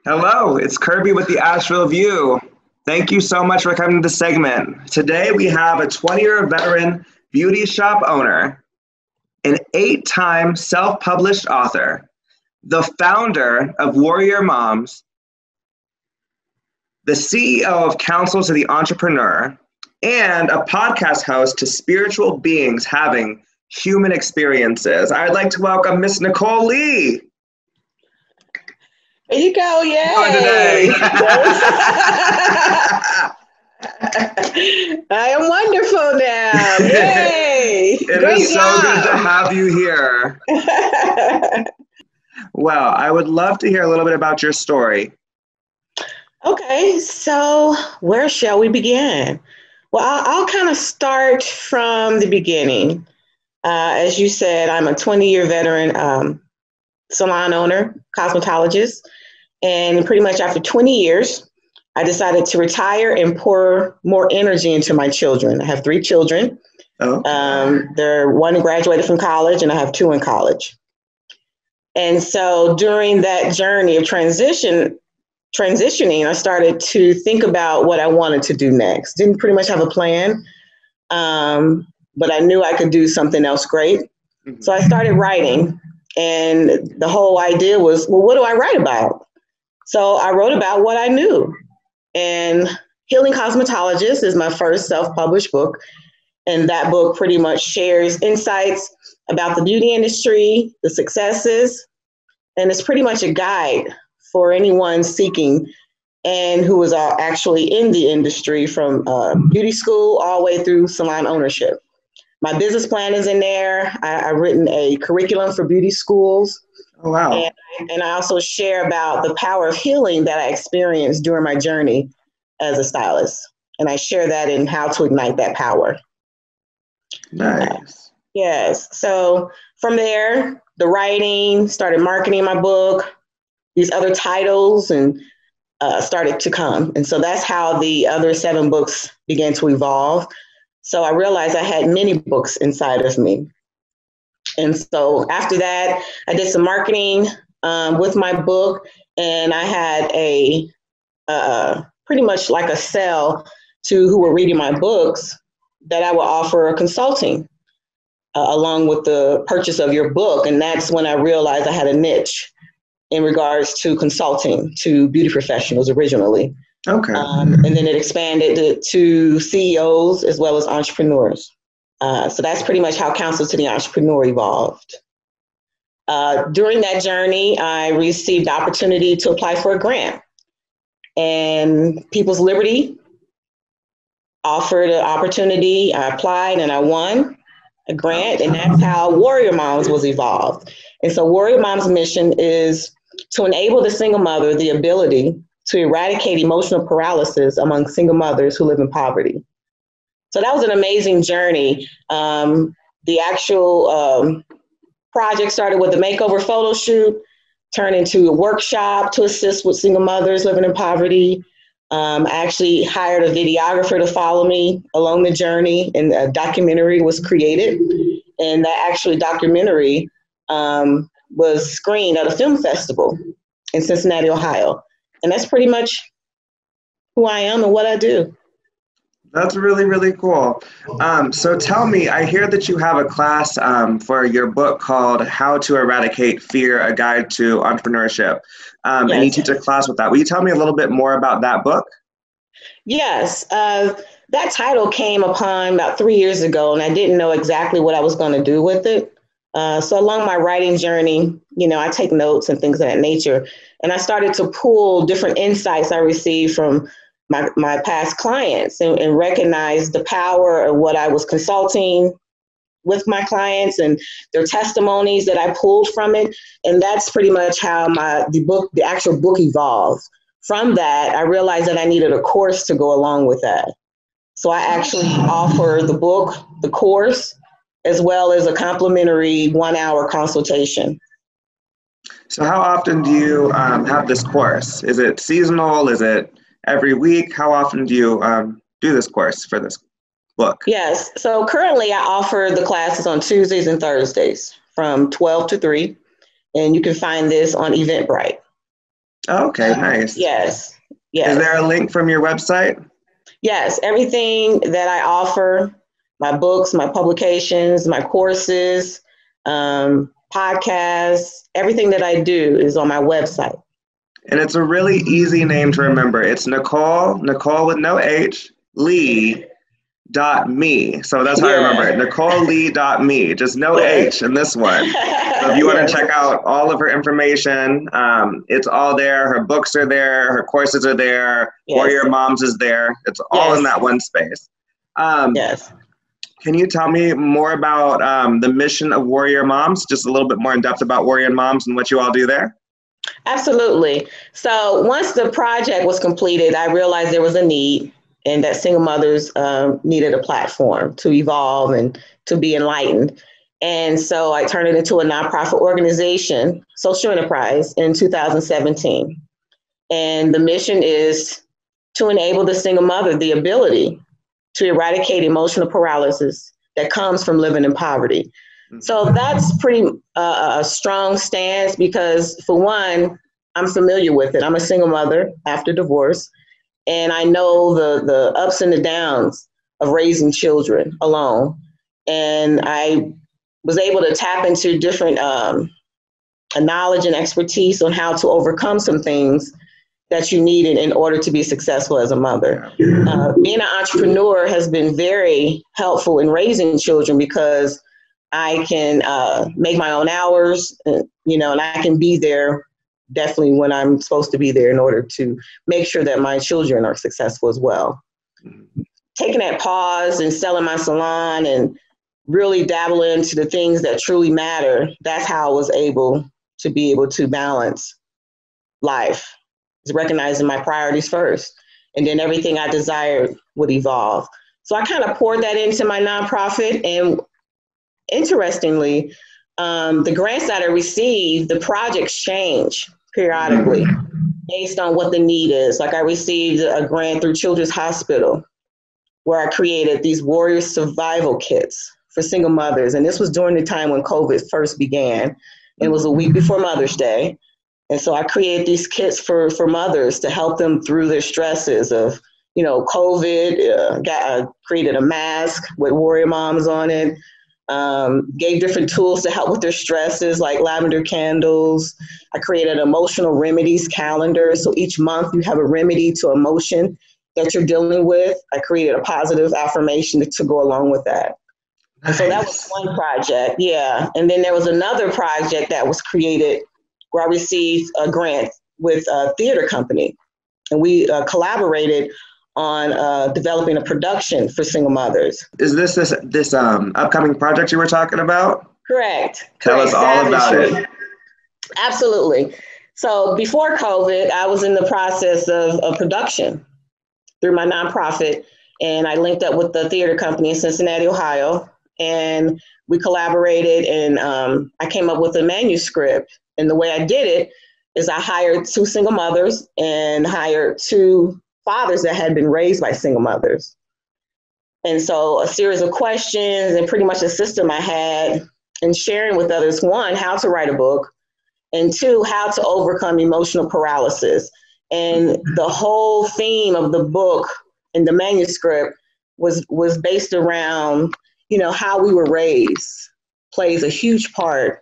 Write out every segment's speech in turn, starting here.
Hello, it's Kirby with the Asheville View. Thank you so much for coming to the segment. Today we have a 20-year veteran beauty shop owner, an 8-time self-published author, the founder of Warrior Moms, the CEO of Counsel to the Entrepreneur, and a podcast host to spiritual beings having human experiences. I'd like to welcome Miss Nicole Lee. There you go, Today. yay! I am wonderful now, yay! It Great is so good to job. have you here. Well, I would love to hear a little bit about your story. Okay, so where shall we begin? Well, I'll kind of start from the beginning. As you said, I'm a 20-year veteran salon owner, cosmetologist, and pretty much after 20 years, I decided to retire and pour more energy into my children. I have 3 children. Oh. One graduated from college, and I have 2 in college. And so during that journey of transitioning, I started to think about what I wanted to do next. Didn't pretty much have a plan, but I knew I could do something else great. Mm-hmm. So I started writing, and the whole idea was, well, what do I write about? So I wrote about what I knew. And Healing Cosmetologist is my first self-published book. And that book pretty much shares insights about the beauty industry, the successes, and it's pretty much a guide for anyone seeking and who is actually in the industry from beauty school all the way through salon ownership. My business plan is in there. I've written a curriculum for beauty schools. Oh, wow. And I also share about the power of healing that I experienced during my journey as a stylist. And I share that in how to ignite that power. Nice. Yes. So from there, the writing, started marketing my book, these other titles, and started to come. And so that's how the other 7 books began to evolve. So I realized I had many books inside of me. And so after that, I did some marketing with my book, and I had a pretty much like a sell to who were reading my books that I would offer consulting along with the purchase of your book. And that's when I realized I had a niche in regards to consulting to beauty professionals originally. Okay. And then it expanded to CEOs as well as entrepreneurs. So that's pretty much how Counsel to the Entrepreneur evolved. During that journey, I received the opportunity to apply for a grant. And People's Liberty offered an opportunity. I applied and I won a grant, and that's how Warrior Moms was evolved. And so Warrior Moms' mission is to enable the single mother the ability to eradicate emotional paralysis among single mothers who live in poverty. So that was an amazing journey. The actual project started with a makeover photo shoot, turned into a workshop to assist with single mothers living in poverty. I actually hired a videographer to follow me along the journey, and a documentary was created. And that actually documentary was screened at a film festival in Cincinnati, Ohio. And that's pretty much who I am and what I do. That's really, really cool. So tell me, I hear that you have a class for your book called How to Eradicate Fear, A Guide to Entrepreneurship. Yes. And you teach a class with that. Will you tell me a little bit more about that book? Yes. That title came upon about 3 years ago, and I didn't know exactly what I was going to do with it. So along my writing journey, I take notes and things of that nature. And I started to pull different insights I received from my past clients and recognize the power of what I was consulting with my clients and their testimonies that I pulled from it. And that's pretty much how the actual book evolved. From that, I realized that I needed a course to go along with that. So I actually offer the book, the course, as well as a complimentary 1-hour consultation. So how often do you have this course? Is it seasonal? Is it every week? How often do you do this course for this book? Yes. So currently I offer the classes on Tuesdays and Thursdays from 12 to 3. And you can find this on Eventbrite. Okay, nice. Yes, Is there a yes, link from your website? yes. Everything that I offer, my books, my publications, my courses, podcasts, everything that I do is on my website. And it's a really easy name to remember. It's Nicole with no H, Lee dot me. So that's how I remember Yeah. it. NicoleLee.me, just no Yes. H in this one. So if you want to Yes. check out all of her information, it's all there. Her books are there. Her courses are there. Yes. Warrior Moms is there. It's all in Yes. that one space. Um, Yes. can you tell me more about the mission of Warrior Moms? Just a little bit more in depth about Warrior Moms and what you all do there? Absolutely. So once the project was completed, I realized there was a need and that single mothers needed a platform to evolve and to be enlightened. And so I turned it into a nonprofit organization, social enterprise, in 2017. And the mission is to enable the single mother the ability to eradicate emotional paralysis that comes from living in poverty. So that's pretty a strong stance because, for one, I'm familiar with it. I'm a single mother after divorce, and I know the ups and the downs of raising children alone. And I was able to tap into different knowledge and expertise on how to overcome some things that you need in order to be successful as a mother. Being an entrepreneur has been very helpful in raising children because I can make my own hours, and I can be there definitely when I'm supposed to be there in order to make sure that my children are successful as well. Taking that pause and selling my salon and really dabble into the things that truly matter, that's how I was able to be able to balance life, is recognizing my priorities first. And then everything I desired would evolve. So I kind of poured that into my nonprofit. And interestingly, the grants that I received, the projects change periodically based on what the need is. Like I received a grant through Children's Hospital where I created these warrior survival kits for single mothers. And this was during the time when COVID first began. And it was a week before Mother's Day. And so I created these kits for mothers to help them through their stresses of, COVID. Created a mask with Warrior Moms on it. Gave different tools to help with their stresses, like lavender candles. I created an emotional remedies calendar. So each month you have a remedy to emotion that you're dealing with. I created a positive affirmation to go along with that. And so that was one project. Yeah. And then there was another project that was created where I received a grant with a theater company. And we collaborated on developing a production for single mothers. Is this upcoming project you were talking about? Correct. Tell us all about it. Absolutely. So before COVID, I was in the process of production through my nonprofit, and I linked up with the theater company in Cincinnati, Ohio, and we collaborated, and I came up with a manuscript. And the way I did it is I hired 2 single mothers and hired 2 fathers that had been raised by single mothers. And so a series of questions and pretty much a system I had in sharing with others, 1, how to write a book, and 2, how to overcome emotional paralysis. And the whole theme of the book and the manuscript was based around, how we were raised plays a huge part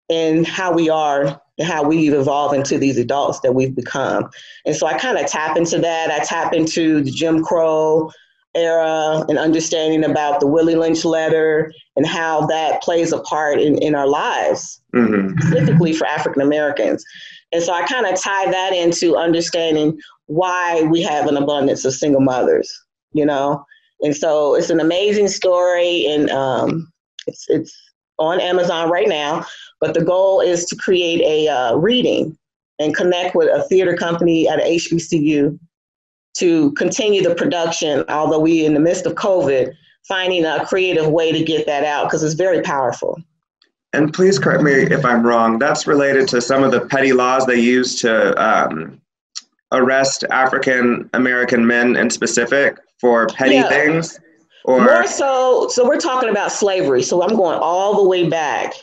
in how we are and how we've evolved into these adults that we've become. And so I kind of tap into that. I tap into the Jim Crow era and understanding about the Willie Lynch letter and how that plays a part in our lives, specifically for African Americans. And so I kind of tie that into understanding why we have an abundance of single mothers, And so it's an amazing story, and it's on Amazon right now. But the goal is to create a reading and connect with a theater company at a HBCU to continue the production, although we in the midst of COVID, finding a creative way to get that out because it's very powerful. And please correct me if I'm wrong. That's related to some of the petty laws they use to arrest African American men in specific for petty things? Or more so we're talking about slavery. So I'm going all the way back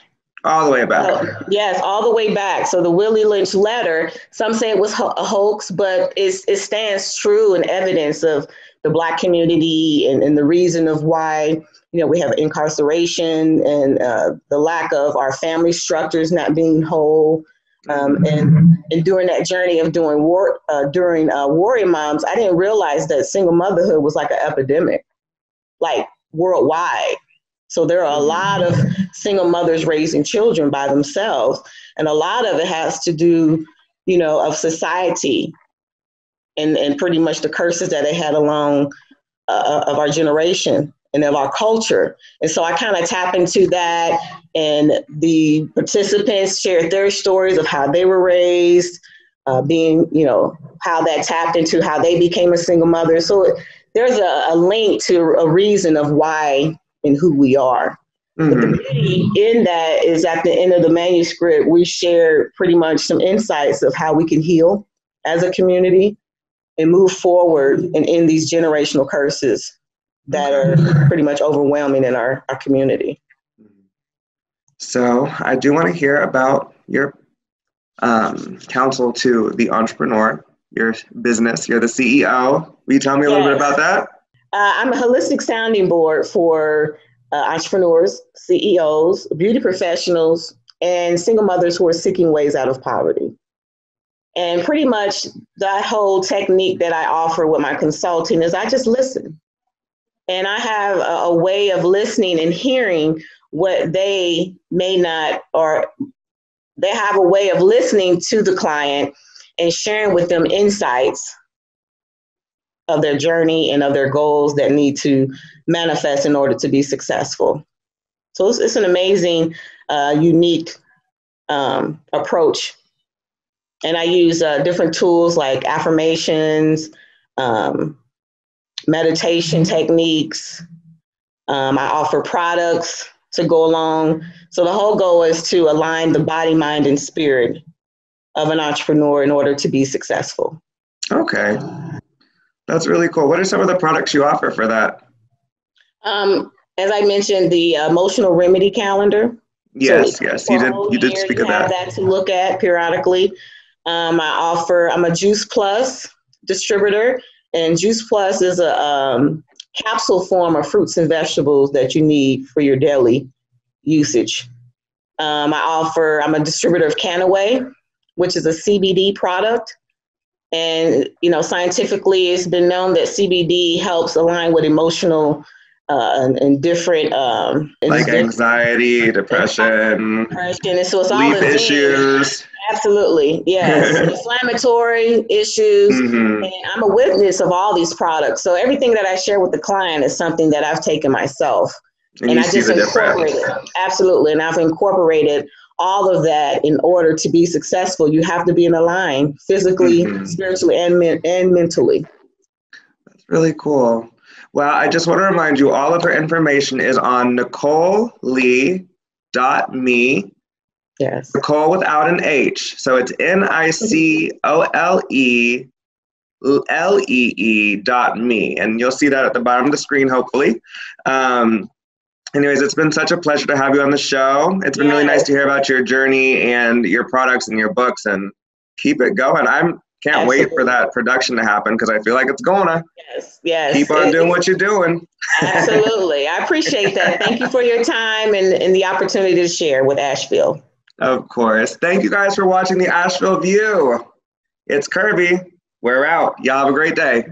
All the way back. Yes, all the way back. So the Willie Lynch letter, some say it was a hoax, but it stands true in evidence of the Black community and the reason of why, we have incarceration and the lack of our family structures not being whole. And during that journey of doing Warrior Moms, I didn't realize that single motherhood was like an epidemic, like worldwide. So there are a lot of single mothers raising children by themselves. And a lot of it has to do, of society and pretty much the curses that they had along of our generation and of our culture. And so I kind of tap into that, and the participants shared their stories of how they were raised, being, how that tapped into how they became a single mother. So there's a link to a reason of why and who we are. But the beauty in that is at the end of the manuscript, we share pretty much some insights of how we can heal as a community and move forward and end these generational curses that are pretty much overwhelming in our community. So I do want to hear about your counsel to the entrepreneur, your business. You're the CEO. Will you tell me a little bit about that? I'm a holistic sounding board for entrepreneurs, CEOs, beauty professionals, and single mothers who are seeking ways out of poverty. And pretty much that whole technique that I offer with my consulting is I just listen. And I have a way of listening and hearing what they may not, or they have a way of listening to the client and sharing with them insights of their journey and of their goals that need to manifest in order to be successful. So it's an amazing, unique approach. And I use different tools like affirmations, meditation techniques. I offer products to go along. So the whole goal is to align the body, mind, and spirit of an entrepreneur in order to be successful. Okay. That's really cool. What are some of the products you offer for that? As I mentioned, the emotional remedy calendar. Yes, so yes, you did speak of that. Have that to look at periodically. I'm a Juice Plus distributor, and Juice Plus is a capsule form of fruits and vegetables that you need for your daily usage. I'm a distributor of Canaway, which is a CBD product. And, scientifically, it's been known that CBD helps align with emotional and different like anxiety, depression, and so it's sleep issues. Absolutely, yes. Inflammatory issues. And I'm a witness of all these products. So everything that I share with the client is something that I've taken myself. And I just incorporate it. Absolutely. And I've incorporated all of that in order to be successful. You have to be in a line physically, spiritually, and mentally. That's really cool. Well, I just want to remind you, all of her information is on NicoleLee.me. Yes. Nicole without an H. So it's NicoleLee.me. And you'll see that at the bottom of the screen, hopefully. Anyways, it's been such a pleasure to have you on the show. It's been really nice to hear about your journey and your products and your books, and keep it going. Can't wait for that production to happen, because I feel like it's gonna. Yes. Keep on doing what you're doing. Absolutely. I appreciate that. Thank you for your time and the opportunity to share with Asheville. Of course. Thank you guys for watching the Asheville View. It's Kirby. We're out. Y'all have a great day.